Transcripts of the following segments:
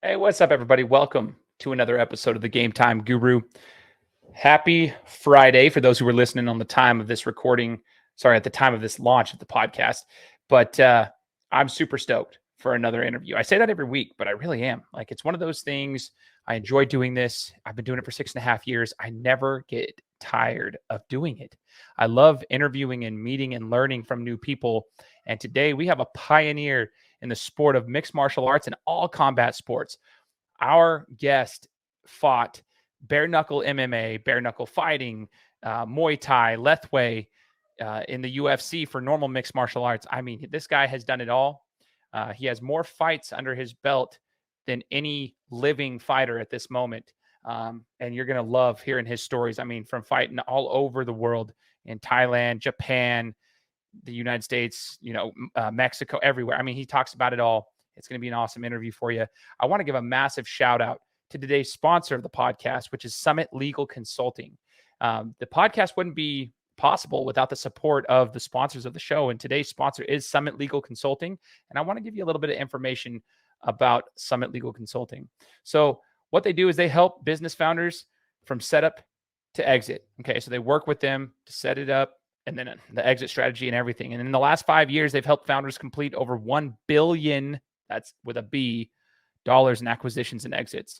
Hey, what's up, everybody? Welcome to another episode of the Gametime Guru. Happy Friday for those who were listening on the time of this recording. Sorry, at the time of this launch of the podcast. But I'm super stoked for another interview. I say that every week, but I really am. Like, it's one of those things. I enjoy doing this. I've been doing it for 6.5 years. I never get tired of doing it. I love interviewing and meeting and learning from new people. And today we have a pioneer in the sport of mixed martial arts and all combat sports. Our guest fought bare knuckle MMA, bare knuckle fighting, Muay Thai, Lethwei in the UFC for normal mixed martial arts. I mean, this guy has done it all. He has more fights under his belt than any living fighter at this moment. And you're going to love hearing his stories. I mean, from fighting all over the world in Thailand, Japan, the United States, Mexico, everywhere. I mean, he talks about it all. It's going to be an awesome interview for you. I want to give a massive shout out to today's sponsor of the podcast, which is Summit Legal Consulting. The podcast wouldn't be possible without the support of the sponsors of the show. And today's sponsor is Summit Legal Consulting. And I want to give you a little bit of information about Summit Legal Consulting. So what they do is they help business founders from setup to exit. Okay, so they work with them to set it up, and then the exit strategy and everything. And in the last 5 years, they've helped founders complete over $1 billion, that's with a B, dollars in acquisitions and exits.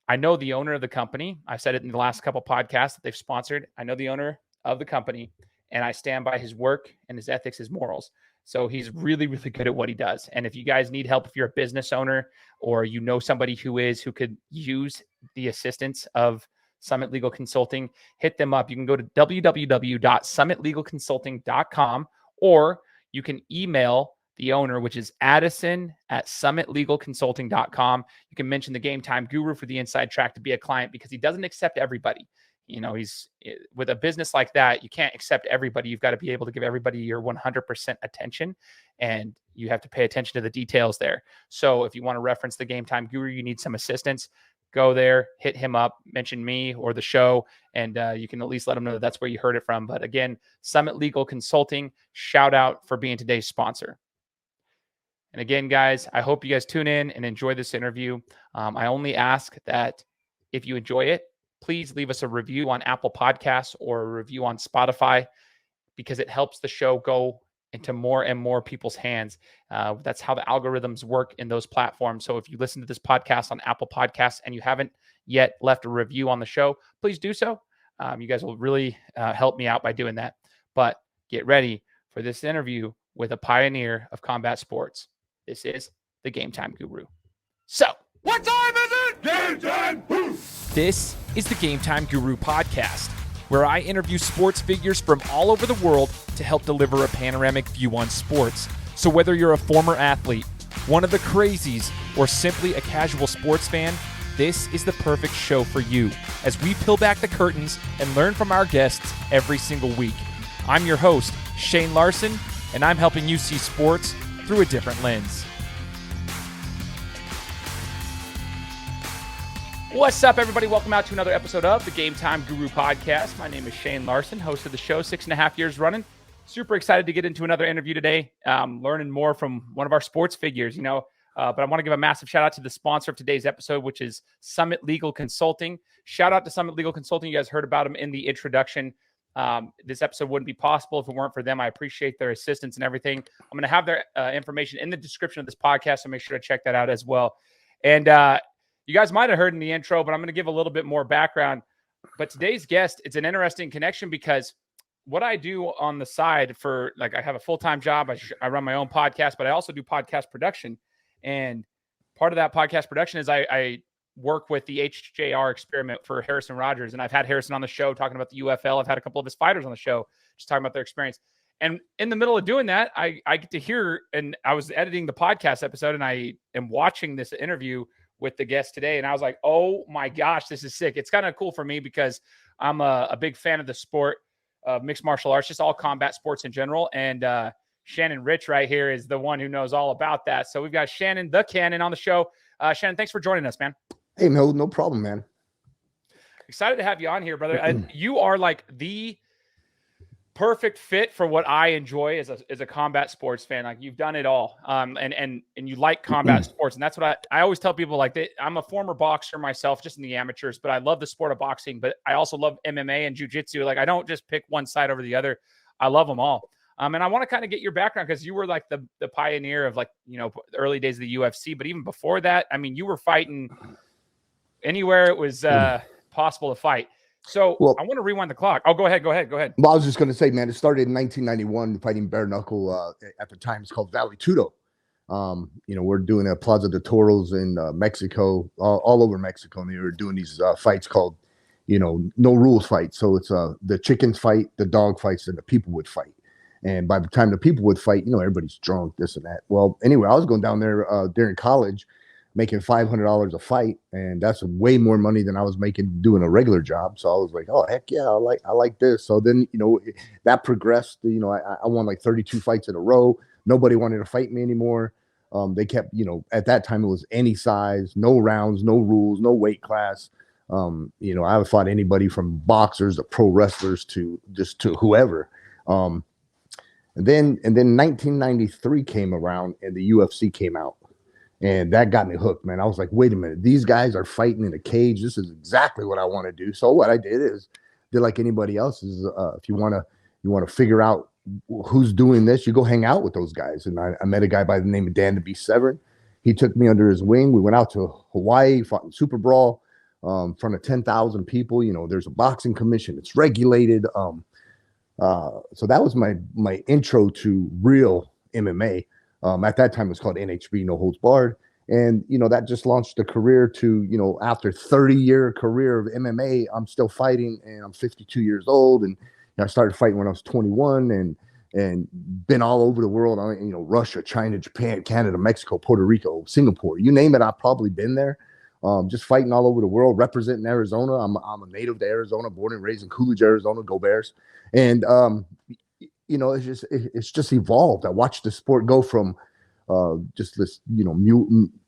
I know the owner of the company. I said it in the last couple of podcasts that they've sponsored. I know the owner of the company, and I stand by his work and his ethics, his morals. So he's really, really good at what he does. And if you guys need help, if you're a business owner or you know somebody who could use the assistance of Summit Legal Consulting, hit them up. You can go to www.summitlegalconsulting.com, or you can email the owner, which is addison@summitlegalconsulting.com. You can mention the Gametime Guru for the inside track to be a client, because he doesn't accept everybody. He's with a business like that, you can't accept everybody. You've got to be able to give everybody your 100% attention, and you have to pay attention to the details there. So if you want to reference the Gametime Guru, you need some assistance, go there, hit him up, mention me or the show, and you can at least let him know that that's where you heard it from. But again, Summit Legal Consulting, shout out for being today's sponsor. And again, guys, I hope you guys tune in and enjoy this interview. I only ask that if you enjoy it, please leave us a review on Apple Podcasts or a review on Spotify, because it helps the show go into more and more people's hands. That's how the algorithms work in those platforms. So if you listen to this podcast on Apple Podcasts and you haven't yet left a review on the show, please do so. You guys will really help me out by doing that. But get ready for this interview with a pioneer of combat sports. This is the Gametime Guru. So, what time is it? Game time! This is the Gametime Guru podcast, where I interview sports figures from all over the world to help deliver a panoramic view on sports. So whether you're a former athlete, one of the crazies, or simply a casual sports fan, this is the perfect show for you as we peel back the curtains and learn from our guests every single week. I'm your host, Shane Larson, and I'm helping you see sports through a different lens. What's up, everybody? Welcome out to another episode of the Gametime Guru podcast. My name is Shane Larson, host of the show, 6.5 years running. Super excited to get into another interview today, learning more from one of our sports figures, but I want to give a massive shout out to the sponsor of today's episode, which is Summit Legal Consulting. Shout out to Summit Legal Consulting. You guys heard about them in the introduction. This episode wouldn't be possible if it weren't for them. I appreciate their assistance and everything. I'm going to have their information in the description of this podcast, so make sure to check that out as well. And you guys might have heard in the intro, but I'm going to give a little bit more background. But today's guest, it's an interesting connection, because what I do on the side I have a full-time job. I run my own podcast, but I also do podcast production. And part of that podcast production is I work with the HJR experiment for Harrison Rogers. And I've had Harrison on the show talking about the UFL. I've had a couple of his fighters on the show just talking about their experience. And in the middle of doing that, I get to hear, and I was editing the podcast episode, and I am watching this interview with the guest today. And I was like, oh my gosh, this is sick. It's kind of cool for me because I'm a big fan of the sport of mixed martial arts, just all combat sports in general. And Shannon Ritch right here is the one who knows all about that. So we've got Shannon, the Cannon, on the show. Shannon, thanks for joining us, man. Hey, no problem, man. Excited to have you on here, brother. You are like the perfect fit for what I enjoy as a combat sports fan. Like you've done it all. And you like combat sports. And that's what I always tell people, like I'm a former boxer myself, just in the amateurs, but I love the sport of boxing, but I also love MMA and jiu-jitsu. Like I don't just pick one side over the other. I love them all. And I want to kind of get your background because you were like the pioneer of, like, you know, the early days of the UFC, but even before that, I mean, you were fighting anywhere it was possible to fight. So I want to rewind the clock. Oh, go ahead. Well, I was just going to say, man, it started in 1991 fighting bare knuckle. At the time, it's called Valley Tudo. You know, we're doing a Plaza de Toros in Mexico, all over Mexico. And they were doing these fights called, you know, no rules fights. So it's the chickens fight, the dog fights, and the people would fight. And by the time the people would fight, you know, everybody's drunk, this and that. Well, anyway, I was going down there during college, making $500 a fight, and that's way more money than I was making doing a regular job. So I was like, oh heck yeah, I like this. So then, you know, that progressed. You know, I won like 32 fights in a row. Nobody wanted to fight me anymore. They kept, you know, at that time it was any size, no rounds, no rules, no weight class. You know, I fought anybody from boxers to pro wrestlers to just to whoever. And then 1993 came around and the UFC came out. And that got me hooked, man. I was like, wait a minute, these guys are fighting in a cage. This is exactly what I want to do. So what I did is, did like anybody else, is if you want to figure out who's doing this, you go hang out with those guys. And I met a guy by the name of Dan Severn. He took me under his wing. We went out to Hawaii, fought in Super Brawl, in front of 10,000 people. You know, there's a boxing commission. It's regulated. So that was my intro to real MMA. At that time, it was called NHB, No Holds Barred. And, you know, that just launched a career to, you know, after 30-year career of MMA, I'm still fighting, and I'm 52 years old. And you know, I started fighting when I was 21 and been all over the world. You know, Russia, China, Japan, Canada, Mexico, Puerto Rico, Singapore, you name it, I've probably been there. Just fighting all over the world, representing Arizona. I'm a native to Arizona, born and raised in Coolidge, Arizona, go Bears. And, you know, it's just evolved. I watched the sport go from just this, you know,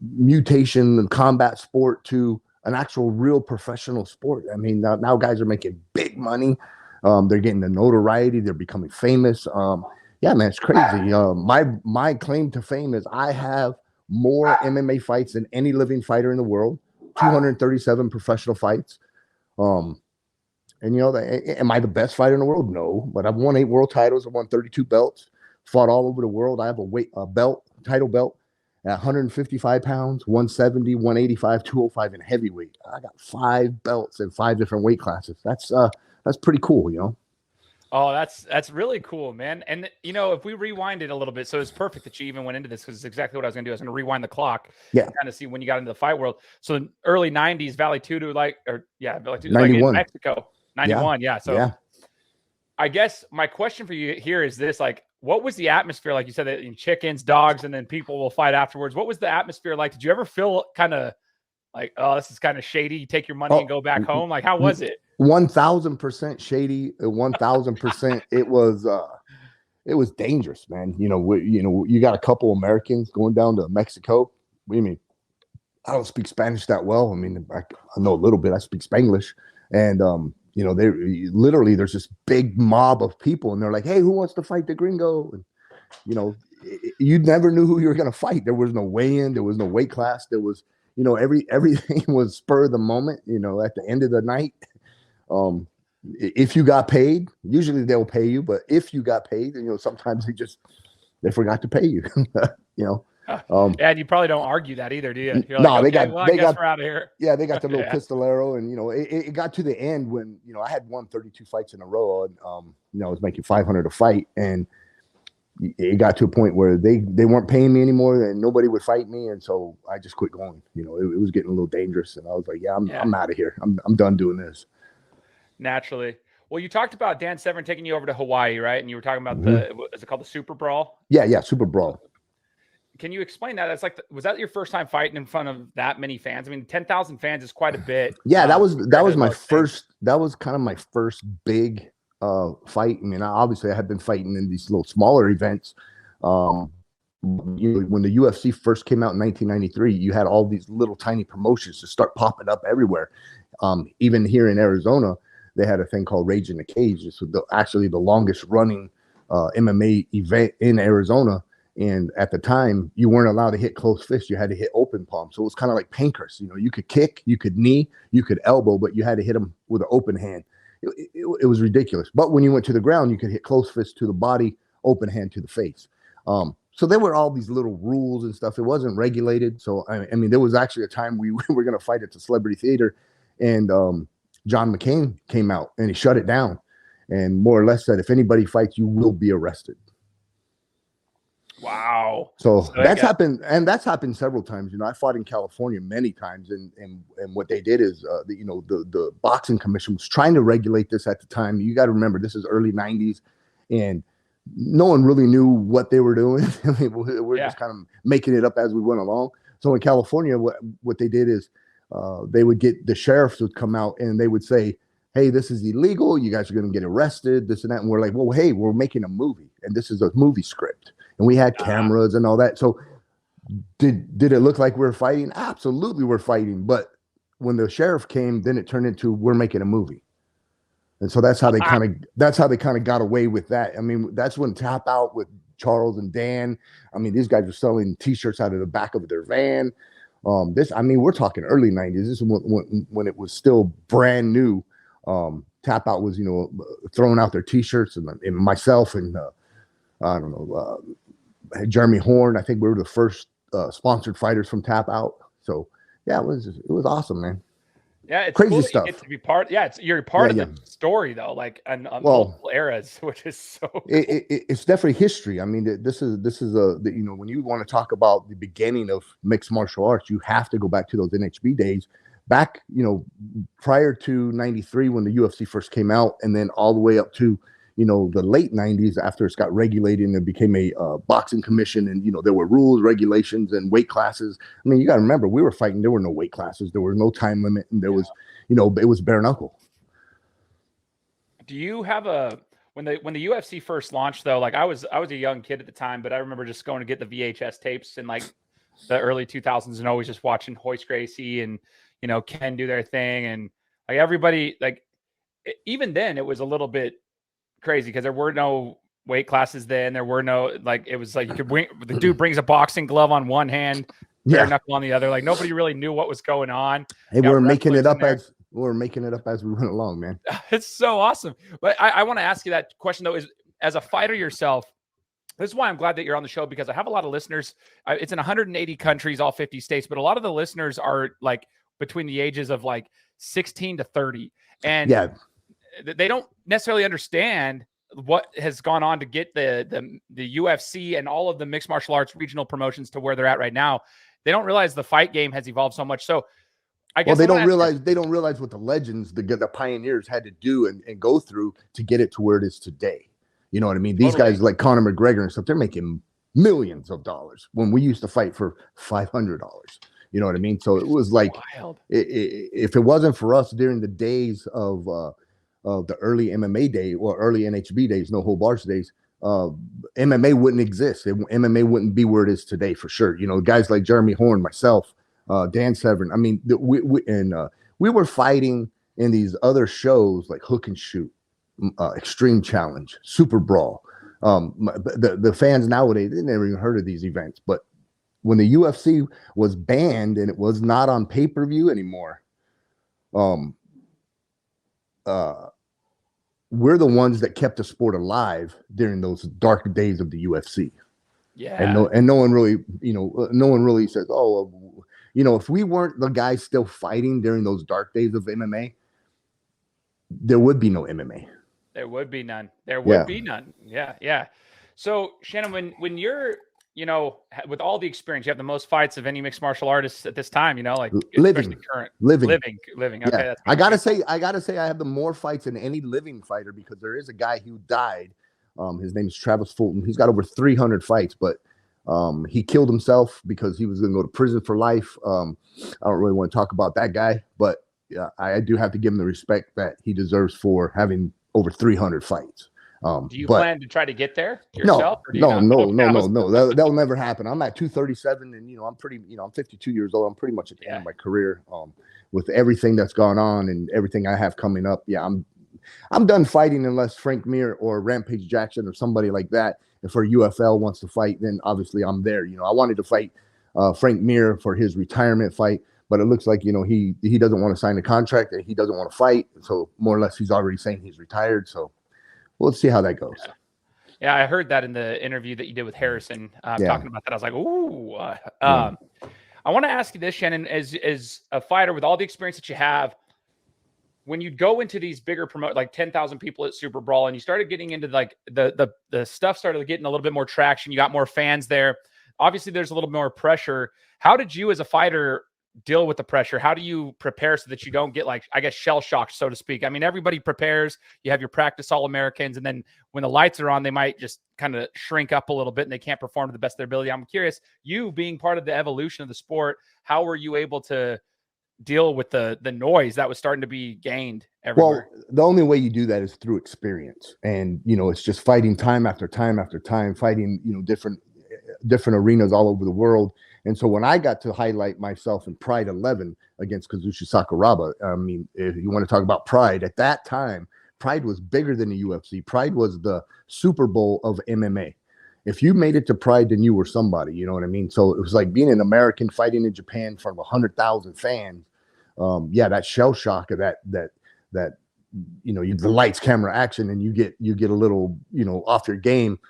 mutation and combat sport to an actual real professional sport. I mean, now guys are making big money. They're getting the notoriety. They're becoming famous. Yeah, man, it's crazy. My claim to fame is I have more MMA fights than any living fighter in the world. 237 professional fights. And, you know, am I the best fighter in the world? No, but I've won 8 world titles. I've won 32 belts, fought all over the world. I have a title belt at 155 pounds, 170, 185, 205, and heavyweight. I got 5 belts in 5 different weight classes. That's pretty cool, you know? Oh, that's really cool, man. And, you know, if we rewind it a little bit, so it's perfect that you even went into this, because it's exactly what I was going to do. I was going to rewind the clock. Yeah. Kind of see when you got into the fight world. So in early 90s, Valley Tudo, Valley Tudo, 91. like in Mexico. 91, yeah. So yeah. I guess my question for you here is this, like, what was the atmosphere like? You said that in chickens, dogs, and then people will fight afterwards. What was the atmosphere like? Did you ever feel kind of like, oh, this is kind of shady, you take your money and go back home? Like, how was it? 1,000% shady. 1,000%. It was dangerous, man. You know, you got a couple Americans going down to Mexico. What do you mean? I don't speak Spanish that well. I mean, I know a little bit. I speak Spanglish. And, you know, there's this big mob of people, and they're like, hey, who wants to fight the gringo? And, you know, you never knew who you were going to fight. There was no weigh-in. There was no weight class. There was, you know, everything was spur of the moment, you know, at the end of the night. If you got paid, usually they'll pay you, but if you got paid, you know, sometimes they forgot to pay you, you know. And you probably don't argue that either, do you? You're no, like, I guess we're out of here. Yeah, they got the little pistolero, and you know, it got to the end when, you know, I had won 32 fights in a row, and you know, I was making $500 a fight, and it got to a point where they weren't paying me anymore, and nobody would fight me, and so I just quit going. You know, it was getting a little dangerous, and I was like, I'm out of here. I'm done doing this. Naturally. Well, you talked about Dan Severn taking you over to Hawaii, right? And you were talking about is it called the Super Brawl? Yeah, Super Brawl. Can you explain that? That's like, was that your first time fighting in front of that many fans? I mean, 10,000 fans is quite a bit. Yeah, that was my first. That was kind of my first big fight. I mean, obviously, I had been fighting in these little smaller events. You know, when the UFC first came out in 1993, you had all these little tiny promotions to start popping up everywhere. Even here in Arizona, they had a thing called Rage in the Cage. It's actually the longest running MMA event in Arizona. And at the time, you weren't allowed to hit close fists. You had to hit open palm. So it was kind of like pancras. You know, you could kick, you could knee, you could elbow, but you had to hit them with an open hand. It was ridiculous. But when you went to the ground, you could hit close fists to the body, open hand to the face. So there were all these little rules and stuff. It wasn't regulated. So, I mean, there was actually a time we were going to fight at the Celebrity Theater, and John McCain came out and he shut it down and more or less said, if anybody fights, you will be arrested. Wow. So that's happened, and that's happened several times. You know, I fought in California many times, and what they did is, the boxing commission was trying to regulate this at the time. You got to remember, this is early '90s, and no one really knew what they were doing. I mean, we're just kind of making it up as we went along. So in California, what they did is they would get the sheriffs would come out and they would say, hey, this is illegal. You guys are going to get arrested, this and that. And we're like, well, hey, we're making a movie, and this is a movie script. And we had cameras and all that. So did it look like we're fighting? Absolutely, we're fighting. But when the sheriff came, then it turned into we're making a movie. And so that's how they kind of got away with that. I mean, that's when Tap Out with Charles and Dan. I mean, these guys were selling T-shirts out of the back of their van. We're talking early '90s. This is when it was still brand new. Tap Out was, throwing out their T-shirts, and myself and Jeremy Horn. I think we were the first sponsored fighters from Tap Out. So yeah, it was awesome, man. Yeah, it's crazy cool stuff. You get to be part. Yeah, you're part of the story though, like on multiple eras, which is so. Cool. It's definitely history. I mean, this is when you want to talk about the beginning of mixed martial arts, you have to go back to those NHB days. Back, prior to '93 when the UFC first came out, and then all the way up to the late '90s after it's got regulated and it became a boxing commission, and there were rules, regulations, and weight classes. I mean, you got to remember, we were fighting. There were no weight classes. There was no time limit, and there was, it was bare knuckle. Do you have when the UFC first launched though? Like I was a young kid at the time, but I remember just going to get the VHS tapes in like the early 2000s and always just watching Hoist Gracie and Ken do their thing, and like everybody, like even then it was a little bit crazy because there were no weight classes then. There were no, like, it was like the dude brings a boxing glove on one hand, bare knuckle on the other. Like nobody really knew what was going on. Hey, we're making it up as we went along, man. It's so awesome. But I want to ask you that question though, is as a fighter yourself, this is why I'm glad that you're on the show, because I have a lot of listeners. It's in 180 countries, all 50 states, but a lot of the listeners are like between the ages of like 16 to 30. And they don't necessarily understand what has gone on to get the UFC and all of the mixed martial arts regional promotions to where they're at right now. They don't realize the fight game has evolved so much. So I guess they don't realize what the legends, the pioneers had to do and go through to get it to where it is today. You know what I mean? These guys like Conor McGregor and stuff, they're making millions of dollars when we used to fight for $500. You know what I mean? So it was like, if it wasn't for us during the days of the early MMA day or early NHB days, no hold bars days, MMA wouldn't exist. MMA wouldn't be where it is today for sure. Guys like Jeremy Horn, myself, Dan Severn. I mean, we were fighting in these other shows like Hook and Shoot, Extreme Challenge, Super Brawl. The fans nowadays, they never even heard of these events. But when the UFC was banned and it was not on pay-per-view anymore, we're the ones that kept the sport alive during those dark days of the UFC. Yeah. And no one really, no one really says, if we weren't the guys still fighting during those dark days of MMA, there would be no MMA. There would be none. There would be none. Yeah. Yeah. So Shannon, when you're, with all the experience, you have the most fights of any mixed martial artist at this time, like living. Okay. Yeah. I gotta say I have the more fights than any living fighter, because there is a guy who died. His name is Travis Fulton. He's got over 300 fights, but he killed himself because he was going to go to prison for life. I don't really want to talk about that guy, but I do have to give him the respect that he deserves for having over 300 fights. Do you plan to try to get there yourself? No. That'll never happen. I'm at 237, and I'm 52 years old. I'm pretty much at the end of my career. With everything that's gone on and everything I have coming up, I'm I'm done fighting unless Frank Mir or Rampage Jackson or somebody like that. If our UFL wants to fight, then obviously I'm there. I wanted to fight Frank Mir for his retirement fight, but it looks like, he doesn't want to sign a contract and he doesn't want to fight. So more or less he's already saying he's retired. So we'll see how that goes. Yeah, I heard that in the interview that you did with Harrison talking about that. I was like, ooh. I want to ask you this, Shannon, as a fighter with all the experience that you have, when you go into these bigger like 10,000 people at Super Brawl, and you started getting into like the stuff started getting a little bit more traction, you got more fans there. Obviously, there's a little more pressure. How did you as a fighter deal with the pressure? How do you prepare so that you don't get, like, I guess, shell shocked, so to speak? I mean, everybody prepares. You have your practice All-Americans, and then when the lights are on, they might just kind of shrink up a little bit and they can't perform to the best of their ability. I'm curious, you being part of the evolution of the sport, how were you able to deal with the noise that was starting to be gained everywhere? Well, the only way you do that is through experience. And, it's just fighting time after time after time, fighting, different arenas all over the world. And so when I got to highlight myself in Pride 11 against Kazushi Sakuraba, I mean, if you want to talk about Pride, at that time, Pride was bigger than the UFC. Pride was the Super Bowl of MMA. If you made it to Pride, then you were somebody, you know what I mean? So it was like being an American fighting in Japan in front of 100,000 fans. That shell shock of that, the lights, camera, action, and you get a little, off your game.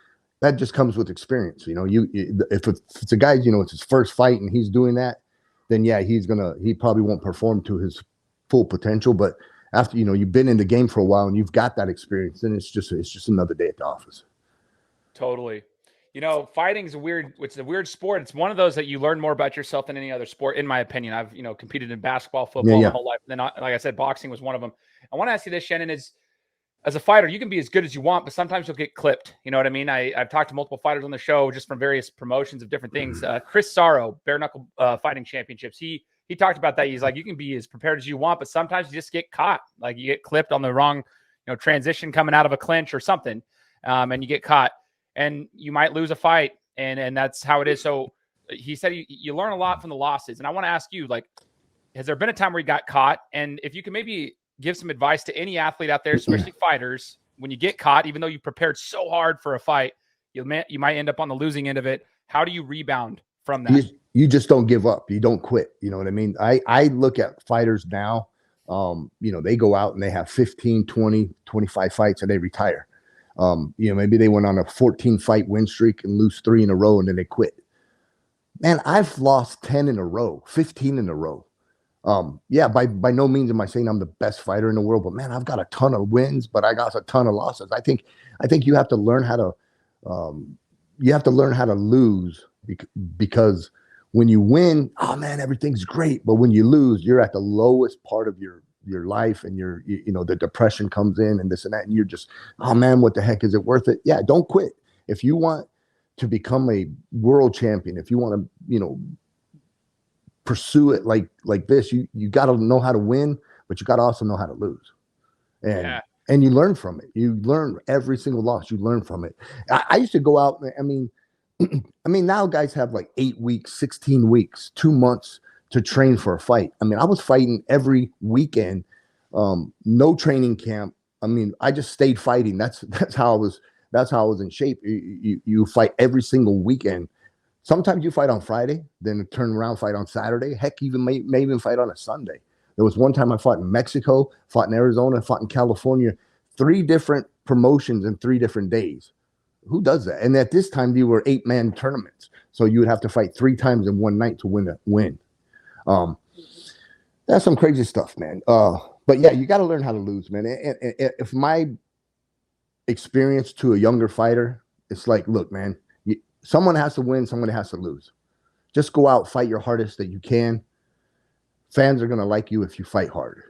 That just comes with experience. If it's a guy, it's his first fight and he's doing that, then yeah, he probably won't perform to his full potential. But after, you've been in the game for a while and you've got that experience, then it's just another day at the office. Totally. Fighting is it's a weird sport. It's one of those that you learn more about yourself than any other sport, in my opinion. I've, competed in basketball, football my whole life. And then, like I said, boxing was one of them. I want to ask you this, Shannon, as a fighter, you can be as good as you want, but sometimes you'll get clipped. You know what I mean? I've talked to multiple fighters on the show just from various promotions of different things. Chris Sarro, bare knuckle fighting championships. He talked about that. He's like, you can be as prepared as you want, but sometimes you just get caught. Like you get clipped on the wrong, transition coming out of a clinch or something. And you get caught and you might lose a fight. And that's how it is. So he said you learn a lot from the losses. And I want to ask you, like, has there been a time where you got caught? And if you can maybe give some advice to any athlete out there, especially fighters, when you get caught, even though you prepared so hard for a fight, you might end up on the losing end of it. How do you rebound from that? You just don't give up. You don't quit. You know what I mean? I look at fighters now, they go out and they have 15, 20, 25 fights and they retire. Maybe they went on a 14 fight win streak and lose 3 in a row and then they quit. Man, I've lost 10 in a row, 15 in a row. By no means am I saying I'm the best fighter in the world, but man, I've got a ton of wins, but I got a ton of losses. I think you have to learn how to lose because when you win, oh man, everything's great. But when you lose, you're at the lowest part of your life and the depression comes in and this and that. And you're just, oh man, what the heck, is it worth it? Yeah. Don't quit. If you want to become a world champion, if you want to, pursue it like this, you got to know how to win, but you got to also know how to lose. And you learn from it. You learn every single loss. You learn from it. I used to go out. I mean, now guys have like 8 weeks, 16 weeks, 2 months to train for a fight. I mean, I was fighting every weekend, no training camp. I mean, I just stayed fighting. That's how I was in shape. You fight every single weekend. Sometimes you fight on Friday, then turn around, fight on Saturday. Heck, may even fight on a Sunday. There was one time I fought in Mexico, fought in Arizona, fought in California, 3 different promotions in 3 different days. Who does that? And at this time, they were 8-man tournaments. So you would have to fight 3 times in one night to win. That's some crazy stuff, man. But yeah, you got to learn how to lose, man. And if my experience to a younger fighter, it's like, look, man, someone has to win, someone has to lose. Just go out, fight your hardest that you can. Fans are going to like you if you fight hard.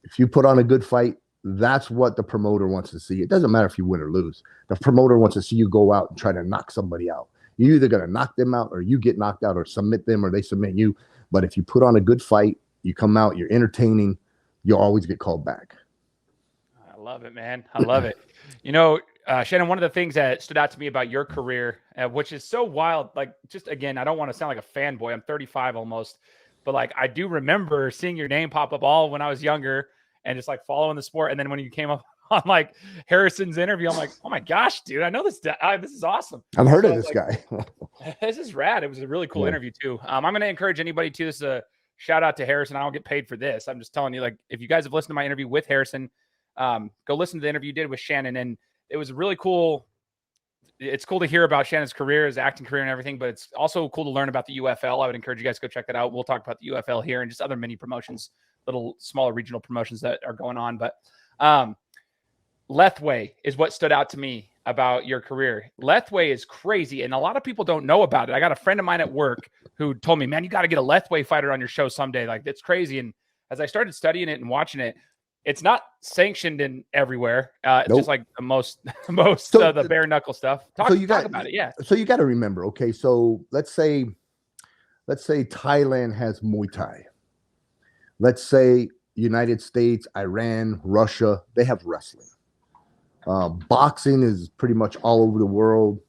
If you put on a good fight, that's what the promoter wants to see. It doesn't matter if you win or lose. The promoter wants to see you go out and try to knock somebody out. You're either going to knock them out or you get knocked out or submit them or they submit you. But if you put on a good fight, you come out, you're entertaining, you'll always get called back. I love it, man. I love it. Shannon, one of the things that stood out to me about your career, which is so wild, like, just again, I don't want to sound like a fanboy. I'm 35 almost, but like, I do remember seeing your name pop up all when I was younger. and just like following the sport. And then when you came up on like Harrison's interview, I'm like, oh my gosh, dude, I know this. This is awesome. I've heard of this guy. This is rad. It was a really cool interview too. I'm going to encourage anybody to. This is a shout out to Harrison. I don't get paid for this. I'm just telling you, like, if you guys have listened to my interview with Harrison, go listen to the interview you did with Shannon. And it was really cool. It's cool to hear about Shannon's career, his acting career and everything, but it's also cool to learn about the UFL. I would encourage you guys to go check that out. We'll talk about the UFL here and just other mini promotions, little smaller regional promotions that are going on. But Lethway is what stood out to me about your career. Lethway is crazy, and a lot of people don't know about it. I got a friend of mine at work who told me, man, you got to get a Lethway fighter on your show someday. Like, it's crazy. And as I started studying it and watching it, it's not sanctioned in everywhere. It's just like the most the bare knuckle stuff. Talk about it. Yeah. So you got to remember, okay. So let's say Thailand has Muay Thai. Let's say United States, Iran, Russia, they have wrestling. Boxing is pretty much all over the world,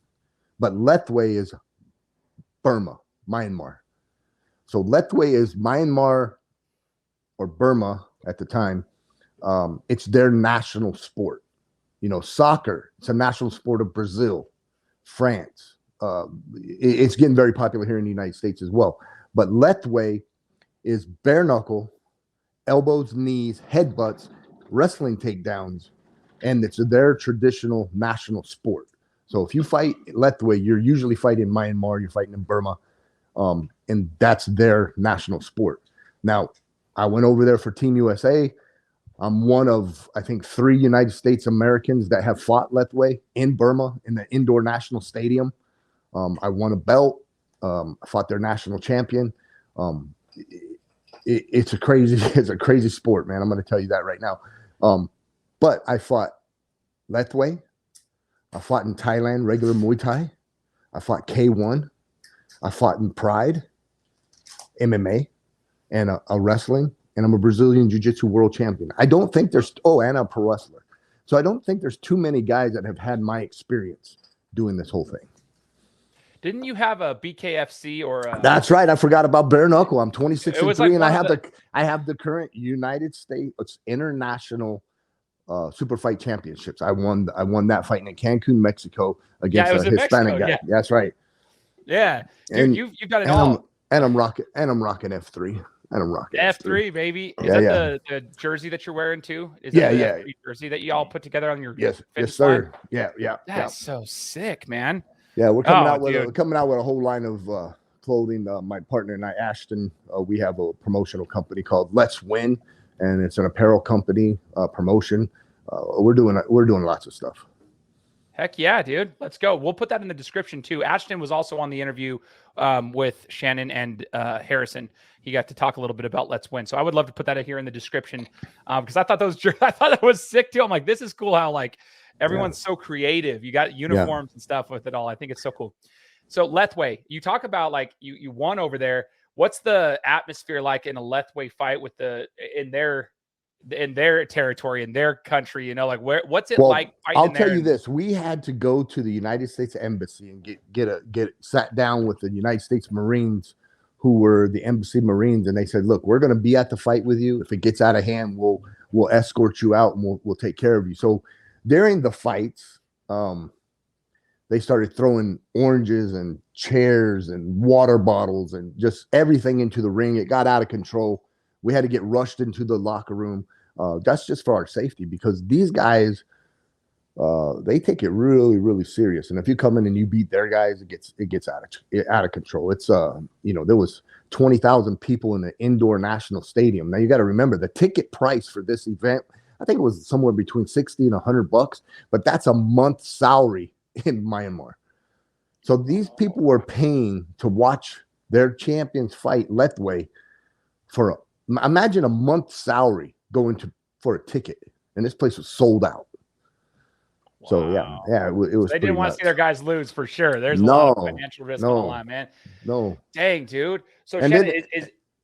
but Lethway is Burma, Myanmar. So Lethway is Myanmar or Burma at the time. It's their national sport. You know, soccer, it's a national sport of Brazil, France. It's getting very popular here in the United States as well. But Lethway is bare knuckle, elbows, knees, headbutts, wrestling takedowns, and it's their traditional national sport. So if you fight Lethway, you're usually fighting Myanmar, you're fighting in Burma, and that's their national sport. Now, I went over there for Team USA. I'm one of, I think, 3 United States Americans that have fought Lethway in Burma in the indoor national stadium. I won a belt. I fought their national champion. It's a crazy sport, man. I'm going to tell you that right now. But I fought Lethway. I fought in Thailand, regular Muay Thai. I fought K1. I fought in Pride, MMA, and a wrestling. And I'm a Brazilian Jiu-Jitsu world champion. I don't think there's, and I'm a pro wrestler. So I don't think there's too many guys that have had my experience doing this whole thing. Didn't you have a BKFC or a... That's right. I forgot about bare knuckle. I'm 26-3, and I have the current United States International Super Fight Championships. I won that fight in Cancun, Mexico against a Hispanic guy. Yeah. That's right. Yeah. Dude, you've got it all. And I'm rocking F3. And I'm rocking F3, baby. Is that the jersey that you're wearing too? Is that the jersey that you all put together on your yes, sir. Line? Yeah. That's so sick, man. Yeah, we're coming out with a whole line of clothing. My partner and I, Ashton, we have a promotional company called Let's Win, and it's an apparel company promotion. We're doing lots of stuff. Heck yeah, dude. Let's go. We'll put that in the description too. Ashton was also on the interview with Shannon and Harrison. He got to talk a little bit about Let's Win. So I would love to put that here in the description because I thought that was sick too. I'm like, this is cool how like everyone's so creative. You got uniforms and stuff with it all. I think it's so cool. So Lethway, you talk about like you won over there. What's the atmosphere like in a Lethway fight with in their territory, in their country, you know, like what's it like fighting? I'll tell you this. We had to go to the United States Embassy and get sat down with the United States Marines who were the embassy Marines. And they said, look, we're going to be at the fight with you. If it gets out of hand, we'll escort you out and we'll take care of you. So during the fights, they started throwing oranges and chairs and water bottles and just everything into the ring. It got out of control. We had to get rushed into the locker room. That's just for our safety because these guys, they take it really, really serious. And if you come in and you beat their guys, it gets out of control. It's there was 20,000 people in the indoor national stadium. Now you got to remember the ticket price for this event. I think it was somewhere between $60 and $100, but that's a month's salary in Myanmar. So these people were paying to watch their champions fight Lethway for imagine a month's salary going for a ticket, and this place was sold out. Wow. So it was. They didn't want to see their guys lose for sure. There's a lot of financial risk on the line, man. No, dang, dude. So Shannon,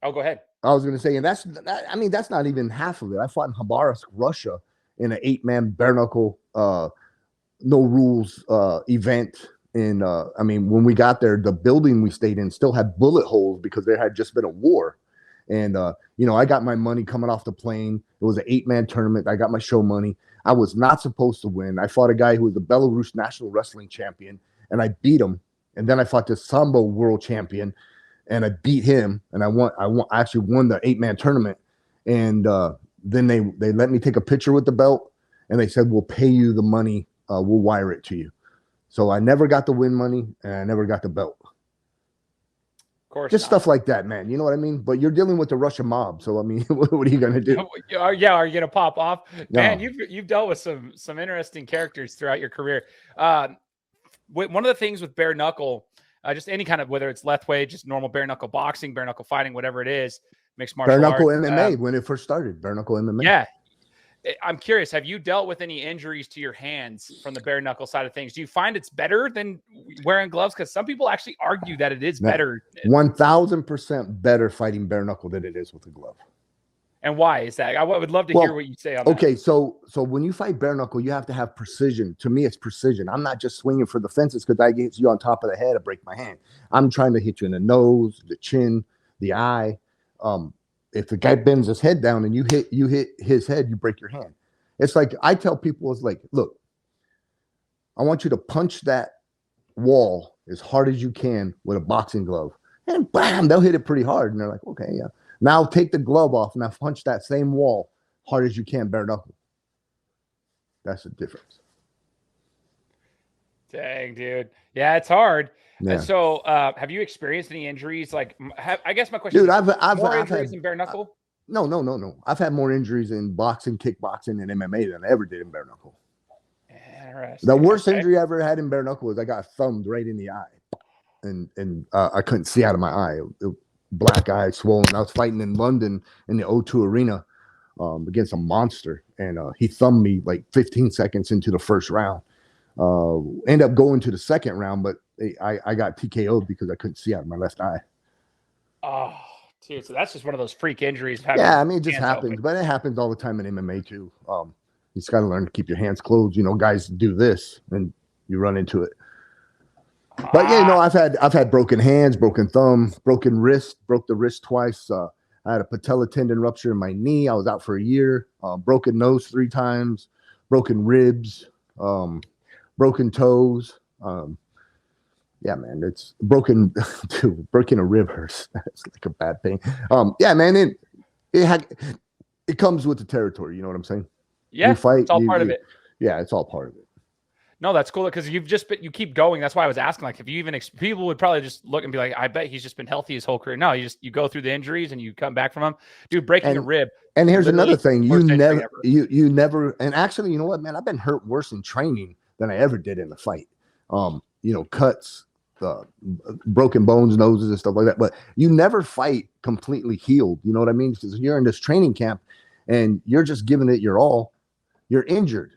go ahead. I was going to say, and that's not even half of it. I fought in Khabarovsk, Russia, in an 8-man bare knuckle, no rules event. And when we got there, the building we stayed in still had bullet holes because there had just been a war. And, I got my money coming off the plane. It was an 8-man tournament. I got my show money. I was not supposed to win. I fought a guy who was the Belarus national wrestling champion, and I beat him. And then I fought the Sambo world champion, and I beat him. And I actually won the 8-man tournament. And then they let me take a picture with the belt, and they said, we'll pay you the money. We'll wire it to you. So I never got the win money, and I never got the belt. Course just not. Stuff like that, man. You know what I mean? But you're dealing with the Russian mob, so I mean, what are you gonna do? Are you gonna pop off? Man, No. you've dealt with some interesting characters throughout your career. One of the things with bare knuckle, just any kind of, whether it's lethway, just normal bare knuckle boxing, bare knuckle fighting, whatever it is, mixed martial Bare knuckle arts, MMA when it first started. Bare knuckle MMA. Yeah. I'm curious, have you dealt with any injuries to your hands from the bare knuckle side of things? Do you find it's better than wearing gloves? Because some people actually argue that it is better. 1,000% better fighting bare knuckle than it is with a glove. And why is that? I would love to hear what you say on that. Okay, so when you fight bare knuckle, you have to have precision. To me, it's precision. I'm not just swinging for the fences because I get you on top of the head, I break my hand. I'm trying to hit you in the nose, the chin, the eye. If the guy bends his head down and you hit his head, you break your hand. It's like I tell people, it's like, look, I want you to punch that wall as hard as you can with a boxing glove. And bam, they'll hit it pretty hard. And they're like, okay, yeah. Now take the glove off and now punch that same wall hard as you can, bare knuckle. That's the difference. Dang, dude. Yeah, it's hard. Yeah. So, have you experienced any injuries? Like, I guess my question Dude, is, I've injuries had in bare knuckle? No. I've had more injuries in boxing, kickboxing, and MMA than I ever did in bare knuckle. Interesting. The worst injury I ever had in bare knuckle was I got thumbed right in the eye, and I couldn't see out of my eye. Black eye, swollen. I was fighting in London in the O2 Arena against a monster, and he thumbed me like 15 seconds into the first round. End up going to the second round, but I got TKO'd because I couldn't see out of my left eye. Oh, dude. So that's just one of those freak injuries. Yeah, I mean, it just happens, but it happens all the time in MMA too. You just got to learn to keep your hands closed. Guys do this and you run into it. But yeah, I've had broken hands, broken thumb, broken wrist, broke the wrist twice. I had a patella tendon rupture in my knee. I was out for a year. Broken nose 3 times, broken ribs, broken toes. Yeah, man, it's broken. Dude, breaking a rib hurts. That's like a bad thing. Yeah, man, it comes with the territory. You know what I'm saying? Yeah, you fight, it's all part of it. Yeah, it's all part of it. No, that's cool because you keep going. That's why I was asking. Like, if you even people would probably just look and be like, "I bet he's just been healthy his whole career." No, you go through the injuries and you come back from them. Dude, breaking a rib. And here's another thing: you never. And actually, you know what, man? I've been hurt worse in training than I ever did in the fight. Cuts, broken bones, noses, and stuff like that. But you never fight completely healed. You know what I mean? Because you're in this training camp and you're just giving it your all. You're injured.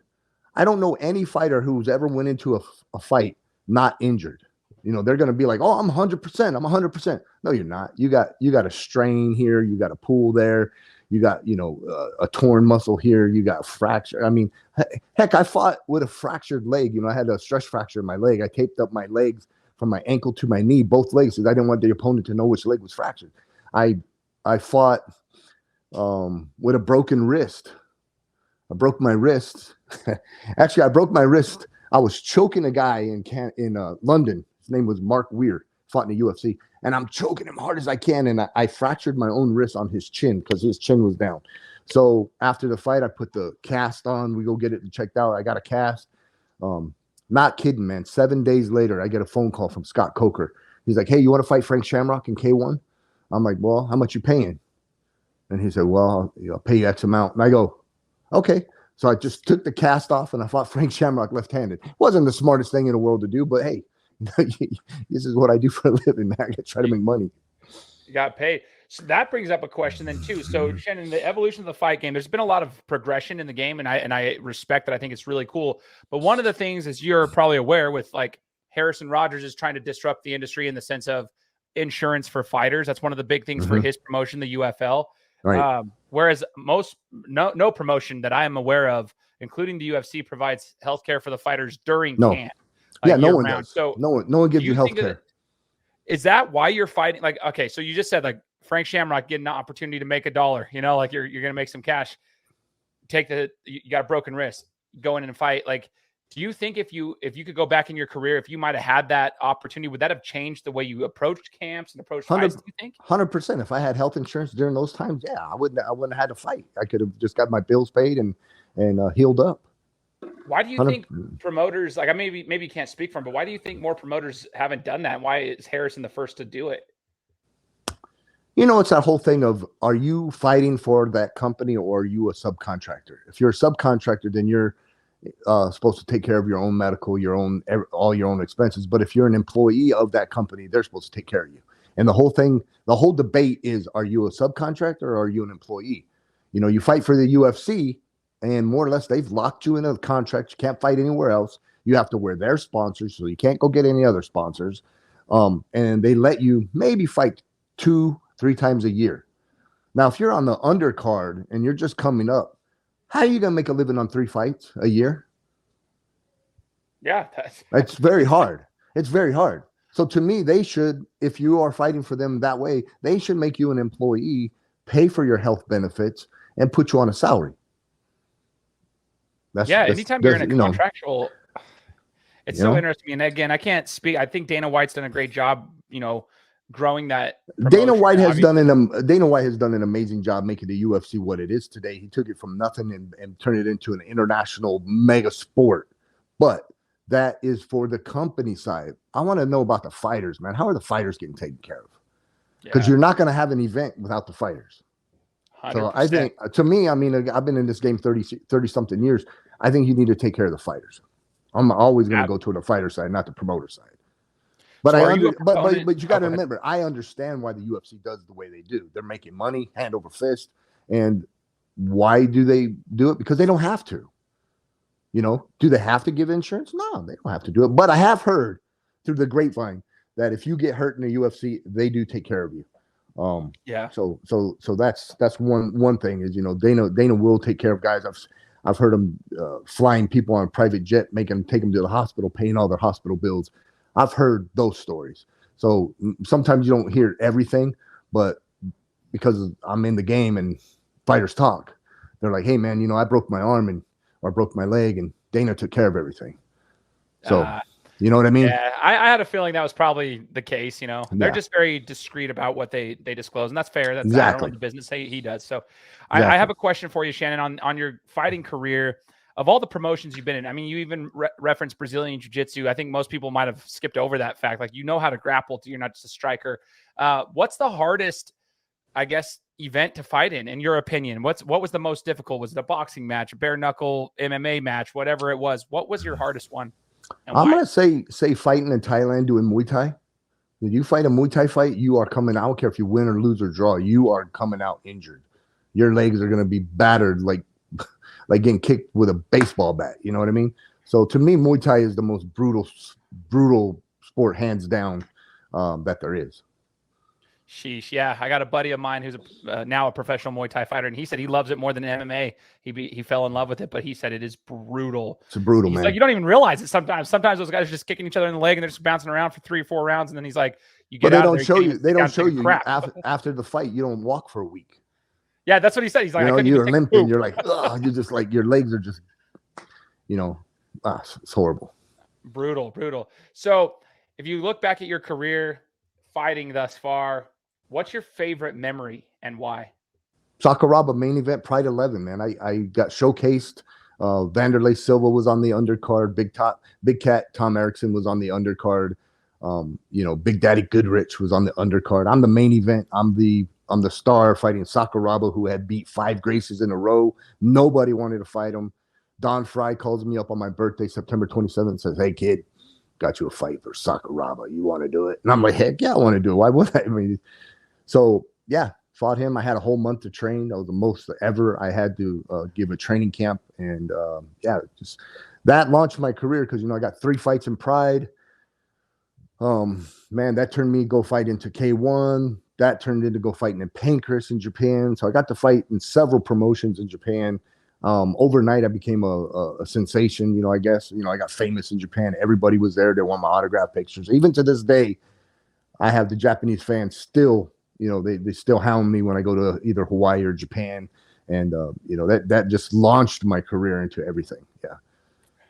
I don't know any fighter who's ever went into a fight not injured. They're going to be like, "Oh, I'm 100%. I'm 100%." No, you're not. You got a strain here. You got a pull there. You got, a torn muscle here. You got fracture. I mean, heck, I fought with a fractured leg. I had a stress fracture in my leg. I taped up my legs from my ankle to my knee, both legs, because I didn't want the opponent to know which leg was fractured. I fought with a broken wrist. I broke my wrist. Actually, I broke my wrist. I was choking a guy in London. His name was Mark Weir. Fought in the UFC, and I'm choking him hard as I can, and I fractured my own wrist on his chin because his chin was down. So after the fight, I put the cast on. We go get it checked out. I got a cast. Not kidding, man. 7 days later, I get a phone call from Scott Coker. He's like, "Hey, you want to fight Frank Shamrock in K1?" I'm like, "Well, how much you paying?" And he said, "Well, I'll pay you X amount." And I go, "Okay." So I just took the cast off and I fought Frank Shamrock left-handed. Wasn't the smartest thing in the world to do, but hey, this is what I do for a living, man. I try to make money. You got paid. So that brings up a question then too. So Shannon, the evolution of the fight game, there's been a lot of progression in the game, and I respect that. I think it's really cool. But one of the things, as you're probably aware, with like Harrison Rogers is trying to disrupt the industry in the sense of insurance for fighters. That's one of the big things for his promotion, the UFL. Right. Whereas no promotion that I am aware of, including the UFC, provides healthcare for the fighters during camp. No one round. does. So no one gives you healthcare. Is that why you're fighting? Like, okay, so you just said like Frank Shamrock getting an opportunity to make $1, you know, like you're going to make some cash. You got a broken wrist, go in and fight. Like, do you think if you could go back in your career, if you might have had that opportunity, would that have changed the way you approached camps and approached fights, do you think? 100%. If I had health insurance during those times, yeah, I wouldn't have had to fight. I could have just got my bills paid and healed up. Why do you think promoters, like, I maybe you can't speak for them, but why do you think more promoters haven't done that? Why is Harrison the first to do it? You know, it's that whole thing of, are you fighting for that company or are you a subcontractor? If you're a subcontractor, then you're supposed to take care of your own medical, all your own expenses. But if you're an employee of that company, they're supposed to take care of you. And the whole debate is, are you a subcontractor or are you an employee? You know, you fight for the UFC and more or less they've locked you in a contract. You can't fight anywhere else. You have to wear their sponsors, so you can't go get any other sponsors. And they let you maybe fight 2-3 times a year. Now, if you're on the undercard and you're just coming up, how are you going to make a living on 3 fights a year? Yeah. It's very hard. It's very hard. So to me, they should, if you are fighting for them that way, they should make you an employee, pay for your health benefits, and put you on a salary. Anytime you're in a contractual, it's so interesting. And again, I can't speak. I think Dana White's done a great job, you know, growing that. Dana White has done an amazing job making the UFC what it is today. He took it from nothing and turned it into an international mega sport. But that is for the company side. I want to know about the fighters, man. How are the fighters getting taken care of? Because you're not going to have an event without the fighters. 100%. So I think, to me, I mean, I've been in this game 30 something years. I think you need to take care of the fighters. I'm always going to go to the fighter side, not the promoter side. But but you got to remember, I understand why the UFC does the way they do. They're making money hand over fist. And why do they do it? Because they don't have to. You know, do they have to give insurance? No, they don't have to do it. But I have heard through the grapevine that if you get hurt in the UFC, they do take care of you. So that's one thing is, you know, Dana will take care of guys. I've heard him flying people on a private jet, take them to the hospital, paying all their hospital bills. I've heard those stories. So sometimes you don't hear everything, but because I'm in the game and fighters talk, they're like, hey man, you know, I broke my arm or broke my leg and Dana took care of everything. So you know what I mean? Yeah, I had a feeling that was probably the case. You know, they're just very discreet about what they disclose, and that's fair. That's exactly the business he does. So, exactly. I have a question for you, Shannon, on your fighting career. Of all the promotions you've been in, I mean, you even referenced Brazilian Jiu-Jitsu. I think most people might have skipped over that fact. Like, you know how to grapple. You're not just a striker. What's the hardest, I guess, event to fight in your opinion? What was the most difficult? Was it a boxing match, a bare knuckle MMA match, whatever it was? What was your hardest one? I'm going to say fighting in Thailand doing Muay Thai. When you fight a Muay Thai fight, you are coming out. I don't care if you win or lose or draw. You are coming out injured. Your legs are going to be battered like getting kicked with a baseball bat. You know what I mean? So to me, Muay Thai is the most brutal sport, hands down, that there is. Sheesh. Yeah. I got a buddy of mine who's now a professional Muay Thai fighter, and he said he loves it more than MMA. He fell in love with it, but he said it is brutal. It's brutal, man. Like, you don't even realize it sometimes. Sometimes those guys are just kicking each other in the leg and they're just bouncing around for 3 or 4 rounds. And then he's like, you get out of there. They don't show you after the fight. You don't walk for a week. Yeah, that's what he said. He's like, you know, you're limping. You're like, oh, you're just like, your legs are just, you know, it's horrible. Brutal. So if you look back at your career fighting thus far, what's your favorite memory and why? Sakuraba main event, Pride 11, man. I got showcased. Vanderlei Silva was on the undercard. Big Cat Tom Erickson was on the undercard. You know, Big Daddy Goodrich was on the undercard. I'm the main event. I'm the star fighting Sakuraba, who had beat 5 Gracies in a row. Nobody wanted to fight him. Don Fry calls me up on my birthday, September 27th, and says, hey, kid, got you a fight for Sakuraba. You want to do it? And I'm like, heck yeah, I want to do it. Why would I? I mean, so yeah, fought him. I had a whole month to train. That was the most ever I had to give a training camp. And just that launched my career because, you know, I got 3 fights in Pride. Man, that turned me to go fight into K1. That turned into go fighting in Pancrase in Japan. So I got to fight in several promotions in Japan. Overnight, I became a sensation, you know, I guess. You know, I got famous in Japan. Everybody was there. They want my autograph pictures. Even to this day, I have the Japanese fans still You know, they still hound me when I go to either Hawaii or Japan. And, you know, that just launched my career into everything. Yeah.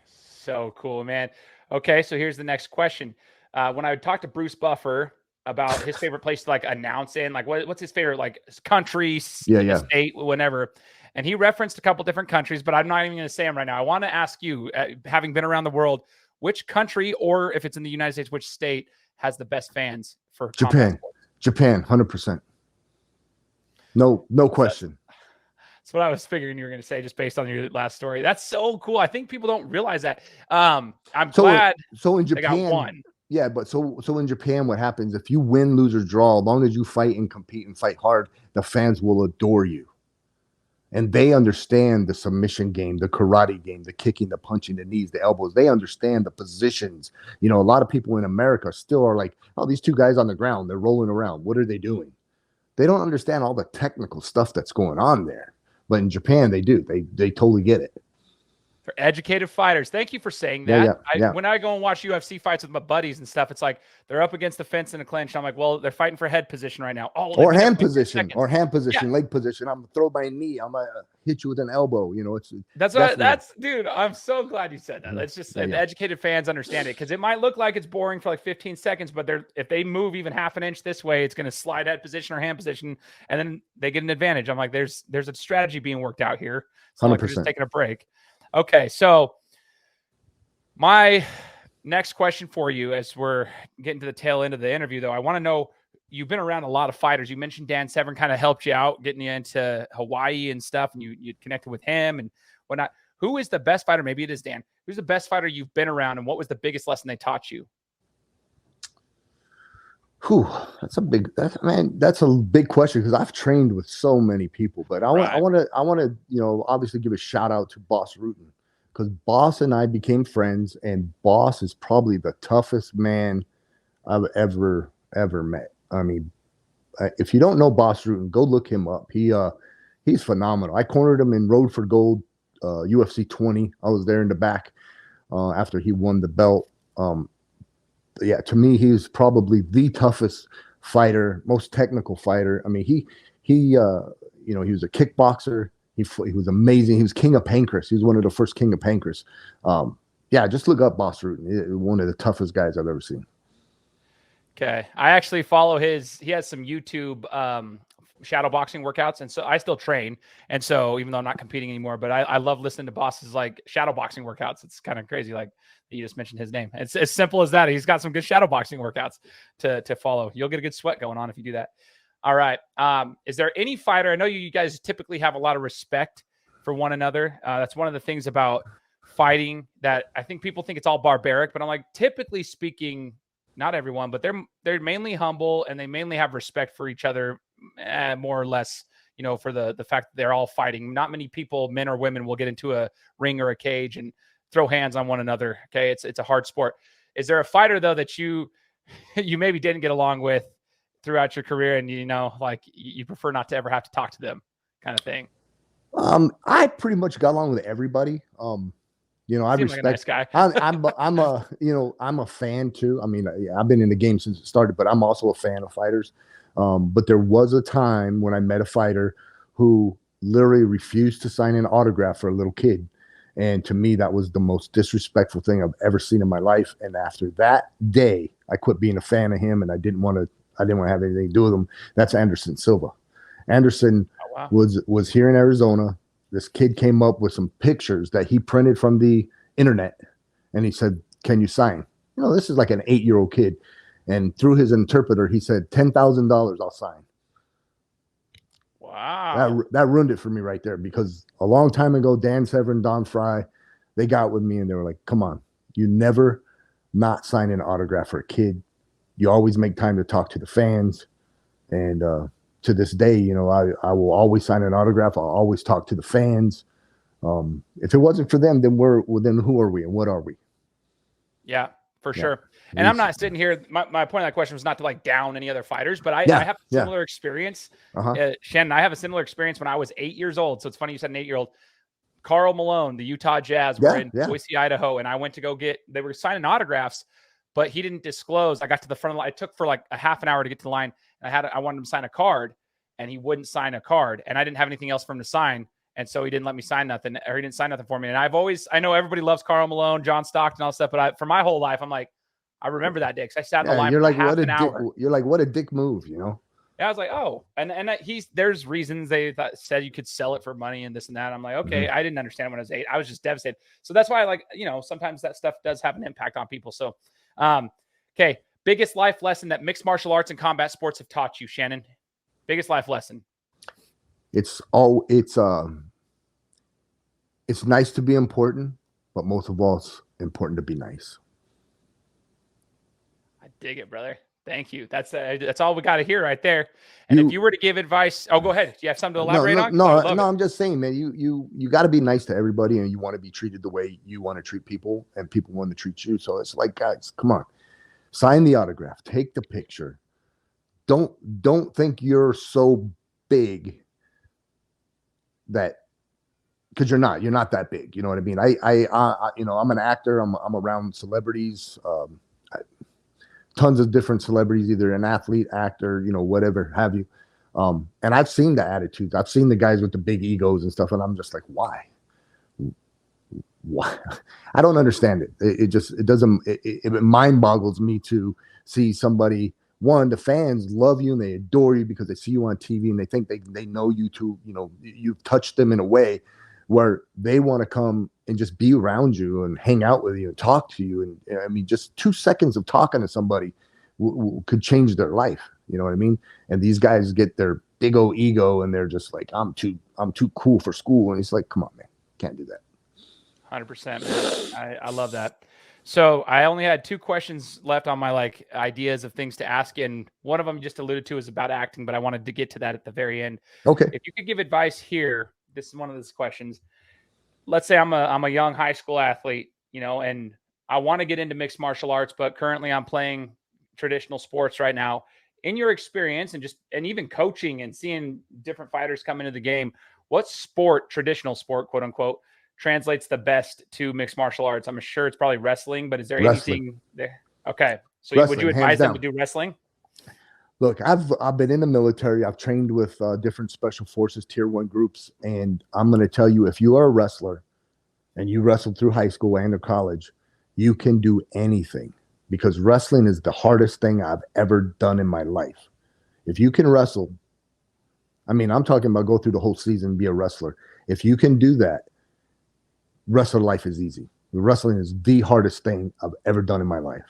So cool, man. Okay, so here's the next question. When I would talk to Bruce Buffer about his favorite place to like announce in, like what's his favorite like country, Yeah. state, whenever, and he referenced a couple different countries, but I'm not even going to say them right now. I want to ask you, having been around the world, which country, or if it's in the United States, which state has the best fans for combat sports? Japan, 100%. No question. That's what I was figuring you were going to say, just based on your last story. That's so cool. I think people don't realize that. I'm glad. So in Japan, they got one. Yeah, but so in Japan, what happens if you win, lose, or draw? As long as you fight and compete and fight hard, the fans will adore you, and they understand the submission game, the karate game, the kicking, the punching, the knees, the elbows. They understand the positions. You know, a lot of people in America still are like, "Oh, these two guys on the ground, they're rolling around. What are they doing?" They don't understand all the technical stuff that's going on there. But in Japan, they do. They totally get it. For educated fighters. Thank you for saying that. Yeah. When I go and watch UFC fights with my buddies and stuff, it's like they're up against the fence in a clinch. I'm like, well, they're fighting for head position right now. Oh, or hand position, leg position. I'm gonna throw my knee. I'm gonna hit you with an elbow. You know, that's dude. I'm so glad you said that. It's just the educated fans understand it, because it might look like it's boring for like 15 seconds, but if they move even half an inch this way, it's gonna slide head position or hand position, and then they get an advantage. I'm like, there's a strategy being worked out here. It's not like we're just taking a break. Okay, so my next question for you, as we're getting to the tail end of the interview, though, I want to know, you've been around a lot of fighters. You mentioned Dan Severn kind of helped you out, getting you into Hawaii and stuff, and you connected with him and whatnot. Who is the best fighter? Maybe it is Dan. Who's the best fighter you've been around, and what was the biggest lesson they taught you? That's a big question, because I've trained with so many people, but I want to, you know, obviously give a shout out to Boss Rutan, because Boss and I became friends, and Boss is probably the toughest man I've ever met. I mean, if you don't know Boss Rutan, go look him up. He's phenomenal. I cornered him in Road for Gold, UFC 20. I was there in the back after he won the belt. Yeah, to me, he's probably the toughest fighter, most technical fighter. I mean, he you know, he was a kickboxer. He was amazing. He was king of Pancras. He was one of the first king of Pancras. Yeah, just look up Boss Rutan. One of the toughest guys I've ever seen. Okay, I actually follow he has some YouTube shadow boxing workouts, and so I still train, and so even though I'm not competing anymore, but I love listening to Boss's like shadow boxing workouts. It's kind of crazy, like you just mentioned his name. It's as simple as that. He's got some good shadow boxing workouts to follow. You'll get a good sweat going on if you do that. All right. Is there any fighter? I know you guys typically have a lot of respect for one another. That's one of the things about fighting that I think people think it's all barbaric, but I'm like, typically speaking, not everyone, but they're mainly humble, and they mainly have respect for each other, more or less, you know, for the fact that they're all fighting. Not many people, men or women, will get into a ring or a cage and throw hands on one another. Okay. It's a hard sport. Is there a fighter though that you maybe didn't get along with throughout your career, and you know, like you prefer not to ever have to talk to them, kind of thing? I pretty much got along with everybody. You know, I respect. Like a nice guy. I'm a fan too. I mean, I've been in the game since it started, but I'm also a fan of fighters. But there was a time when I met a fighter who literally refused to sign an autograph for a little kid. And to me, that was the most disrespectful thing I've ever seen in my life. And after that day, I quit being a fan of him, and I didn't want to have anything to do with him. That's Anderson Silva. Anderson was here in Arizona. This kid came up with some pictures that he printed from the internet, and he said, "Can you sign?" You know, this is like an 8-year-old kid. And through his interpreter, he said, $10,000, I'll sign. Wow. That ruined it for me right there, because a long time ago, Dan Severn, Don Fry, they got with me and they were like, come on, you never not sign an autograph for a kid. You always make time to talk to the fans. And to this day, you know, I will always sign an autograph. I'll always talk to the fans. If it wasn't for them, then then who are we and what are we? Yeah, for sure. And I'm not sitting here. My point of that question was not to like down any other fighters, but I have a similar experience. Shannon, I have a similar experience when I was 8 years old. So it's funny you said an 8-year-old. Carl Malone, the Utah Jazz, were in Boise, Idaho, and I went to go they were signing autographs, but he didn't disclose. I got to the front of the line. It took for like a half an hour to get to the line. I wanted him to sign a card, and he wouldn't sign a card, and I didn't have anything else for him to sign. And so he didn't let me sign nothing, or he didn't sign nothing for me. And I know everybody loves Karl Malone, John Stockton, all that stuff, but for my whole life, I'm like, I remember that day because I sat in the line for half an hour. You're like, what a dick move, Yeah, I was like, oh, and there's reasons they said you could sell it for money and this and that. I'm like, okay, I didn't understand when I was 8. I was just devastated. So that's why, like, sometimes that stuff does have an impact on people. So, okay, biggest life lesson that mixed martial arts and combat sports have taught you, Shannon. Biggest life lesson. It's nice to be important, but most of all, it's important to be nice. I dig it, brother. Thank you. That's all we got to hear right there. And if you were to give advice, go ahead. Do you have something to elaborate on? No, I'm just saying, man, you got to be nice to everybody, and you want to be treated the way you want to treat people, and people want to treat you. So it's like, guys, come on, sign the autograph, take the picture. Don't think you're so big that, because you're not that big. You know what I mean? I'm an actor. I'm around celebrities. Tons of different celebrities, either an athlete, actor, whatever have you. And I've seen the attitudes. I've seen the guys with the big egos and stuff. And I'm just like, why? I don't understand it. It mind boggles me to see somebody, one, the fans love you and they adore you because they see you on TV and they think they know you too. You've touched them in a way where they want to come and just be around you and hang out with you and talk to you. And I mean, just 2 seconds of talking to somebody could change their life. You know what I mean? And these guys get their big old ego and they're just like, I'm too cool for school. And it's like, come on, man, can't do that. 100%. I love that. So I only had 2 questions left on my ideas of things to ask. And one of them you just alluded to is about acting, but I wanted to get to that at the very end. Okay. If you could give advice here, this is one of those questions. Let's say I'm a young high school athlete, and I want to get into mixed martial arts, but currently I'm playing traditional sports right now. In your experience and even coaching and seeing different fighters come into the game, what sport, traditional sport, quote unquote, translates the best to mixed martial arts? I'm sure it's probably wrestling, but is there anything there? Okay. So would you advise them to do wrestling? Look, I've been in the military. I've trained with different special forces tier 1 groups. And I'm going to tell you, if you are a wrestler and you wrestled through high school and college, you can do anything, because wrestling is the hardest thing I've ever done in my life. If you can wrestle, I mean, I'm talking about go through the whole season and be a wrestler. If you can do that, wrestler life is easy. Wrestling is the hardest thing I've ever done in my life.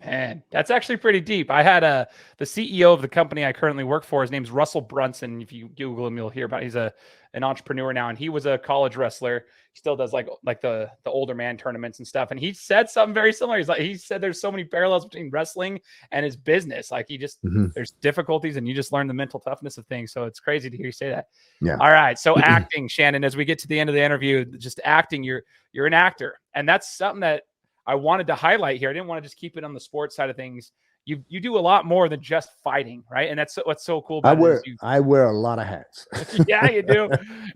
Man, that's actually pretty deep. I had the CEO of the company I currently work for. His name's Russell Brunson. If you Google him, you'll hear about it. He's an entrepreneur now, and he was a college wrestler. He still does like the older man tournaments and stuff. And he said something very similar. He said there's so many parallels between wrestling and his business. Like there's difficulties, and you just learn the mental toughness of things. So it's crazy to hear you say that. Yeah. All right. So acting, Shannon, as we get to the end of the interview, just acting, you're an actor, and that's something that I wanted to highlight here. I didn't want to just keep it on the sports side of things. You do a lot more than just fighting, right? And that's what's so cool about it. I wear a lot of hats. Yeah, you do.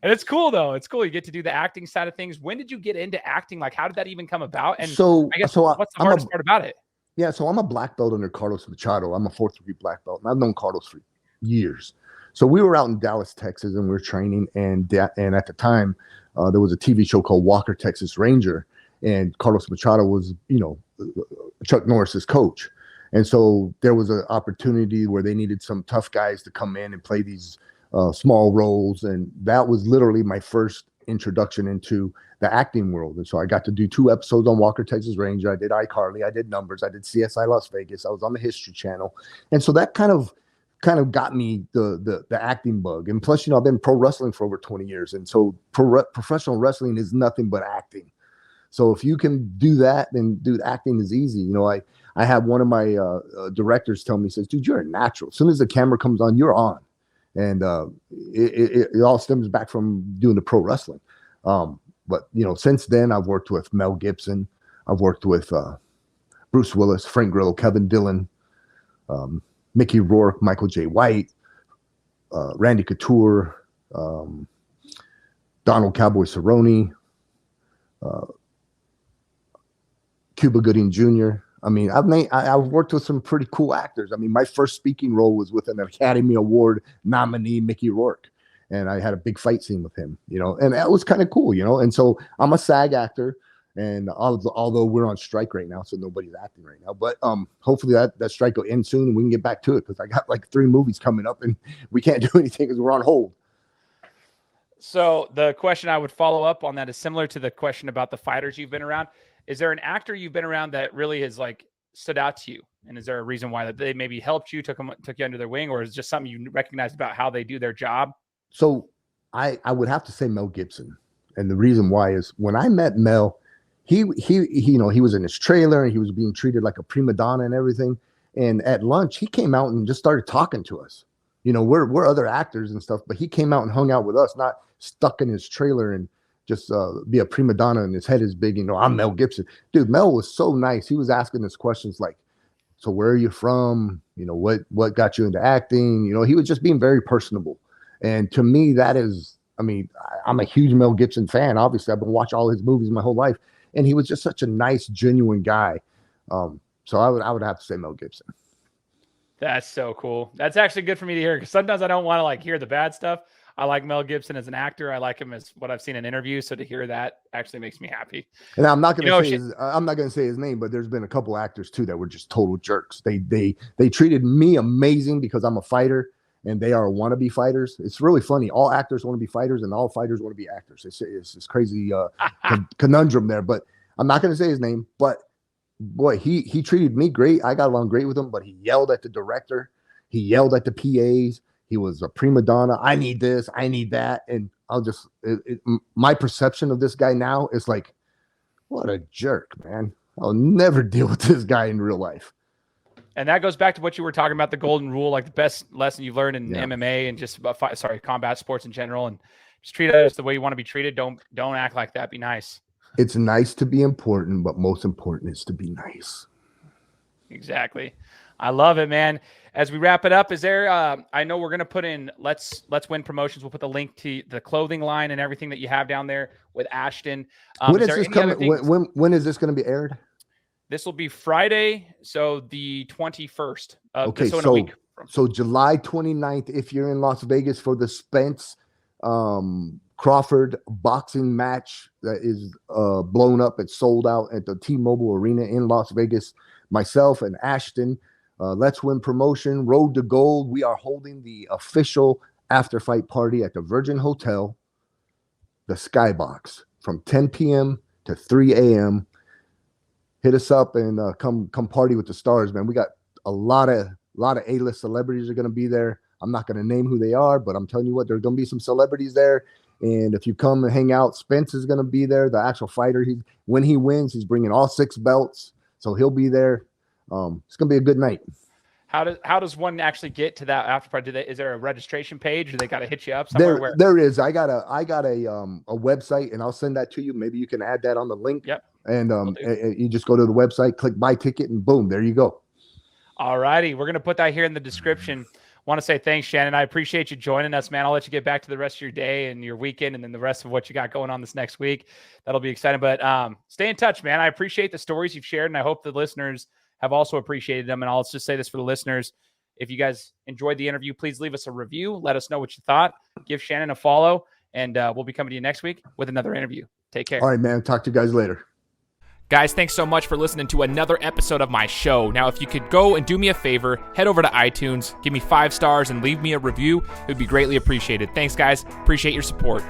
And it's cool, though. It's cool. You get to do the acting side of things. When did you get into acting? Like, how did that even come about? And I guess what's the hardest part about it? Yeah, so I'm a black belt under Carlos Machado. I'm a 4th degree black belt, and I've known Carlos for years. So we were out in Dallas, Texas, and we were training. And at the time, there was a TV show called Walker, Texas Ranger. And Carlos Machado was, Chuck Norris's coach. And so there was an opportunity where they needed some tough guys to come in and play these small roles. And that was literally my first introduction into the acting world. And so I got to do 2 episodes on Walker, Texas Ranger. I did iCarly. I did Numbers. I did CSI Las Vegas. I was on the History Channel. And so that kind of got me the acting bug. And plus, I've been pro wrestling for over 20 years. And so professional wrestling is nothing but acting. So if you can do that, then acting is easy. I have one of my directors tell me, says, dude, you're a natural. As soon as the camera comes on, you're on. And it all stems back from doing the pro wrestling. But since then, I've worked with Mel Gibson. I've worked with Bruce Willis, Frank Grillo, Kevin Dillon, Mickey Rourke, Michael J. White, Randy Couture, Donald Cowboy Cerrone, Cuba Gooding Jr., I mean, I've worked with some pretty cool actors. I mean, my first speaking role was with an Academy Award nominee, Mickey Rourke, and I had a big fight scene with him, and that was kind of cool, And so I'm a SAG actor, and although we're on strike right now, so nobody's acting right now, but hopefully that strike will end soon and we can get back to it, because I got like 3 movies coming up and we can't do anything because we're on hold. So the question I would follow up on that is similar to the question about the fighters you've been around. Is there an actor you've been around that really has like stood out to you? And is there a reason why that they maybe helped you, took you under their wing, or is it just something you recognized about how they do their job? So I would have to say Mel Gibson. And the reason why is when I met Mel, he was in his trailer and he was being treated like a prima donna and everything. And at lunch, he came out and just started talking to us. We're other actors and stuff, but he came out and hung out with us, not stuck in his trailer and just be a prima donna and his head is big. I'm Mel Gibson. Dude, Mel was so nice. He was asking us questions like, so where are you from? What got you into acting? He was just being very personable. And to me, that is, I mean, I'm a huge Mel Gibson fan. Obviously, I've been watching all his movies my whole life. And he was just such a nice, genuine guy. So I would have to say Mel Gibson. That's so cool. That's actually good for me to hear, because sometimes I don't want to like hear the bad stuff. I like Mel Gibson as an actor. I like him as what I've seen in interviews. So to hear that actually makes me happy. And I'm not going to say his name, but there's been a couple actors too that were just total jerks. They treated me amazing because I'm a fighter and they are wannabe fighters. It's really funny. All actors want to be fighters and all fighters want to be actors. It's this crazy conundrum there, but I'm not going to say his name, but boy, he treated me great. I got along great with him, but he yelled at the director. He yelled at the PAs. He was a prima donna. I need this. I need that. And my perception of this guy now is like, what a jerk, man. I'll never deal with this guy in real life. And that goes back to what you were talking about, the golden rule, like the best lesson you've learned in MMA and just about combat sports in general. And just treat others the way you want to be treated. Don't act like that. Be nice. It's nice to be important, but most important is to be nice. Exactly. I love it, man. As we wrap it up, is there, I know we're going to put in Let's Win Promotions. We'll put the link to the clothing line and everything that you have down there with Ashton. When is this coming? When is this going to be aired? This will be Friday. So the 21st. Okay. So in a week. So July 29th, if you're in Las Vegas for the Spence Crawford boxing match that is blown up. It's sold out at the T-Mobile Arena in Las Vegas. Myself and Ashton, Let's Win Promotion, Road to Gold. We are holding the official after fight party at the Virgin Hotel, the Skybox, from 10 p.m. to 3 a.m. Hit us up and come party with the stars, man. We got a lot of A-list celebrities are going to be there. I'm not going to name who they are, but I'm telling you what, there's going to be some celebrities there. And if you come and hang out, Spence is going to be there, the actual fighter. When he wins, he's bringing all 6 belts. So he'll be there. It's going to be a good night. How does one actually get to that after party? Is there a registration page, or they got to hit you up somewhere? There is. I got a website, and I'll send that to you. Maybe you can add that on the link. Yep. And you just go to the website, click buy ticket, and boom, there you go. All righty. We're going to put that here in the description. Want to say thanks, Shannon. I appreciate you joining us, man. I'll let you get back to the rest of your day and your weekend and then the rest of what you got going on this next week. That'll be exciting. But stay in touch, man. I appreciate the stories you've shared, and I hope the listeners have also appreciated them. And I'll just say this for the listeners. If you guys enjoyed the interview, please leave us a review. Let us know what you thought. Give Shannon a follow, and we'll be coming to you next week with another interview. Take care. All right, man. Talk to you guys later. Guys, thanks so much for listening to another episode of my show. Now, if you could go and do me a favor, head over to iTunes, give me 5 stars, and leave me a review. It would be greatly appreciated. Thanks, guys. Appreciate your support.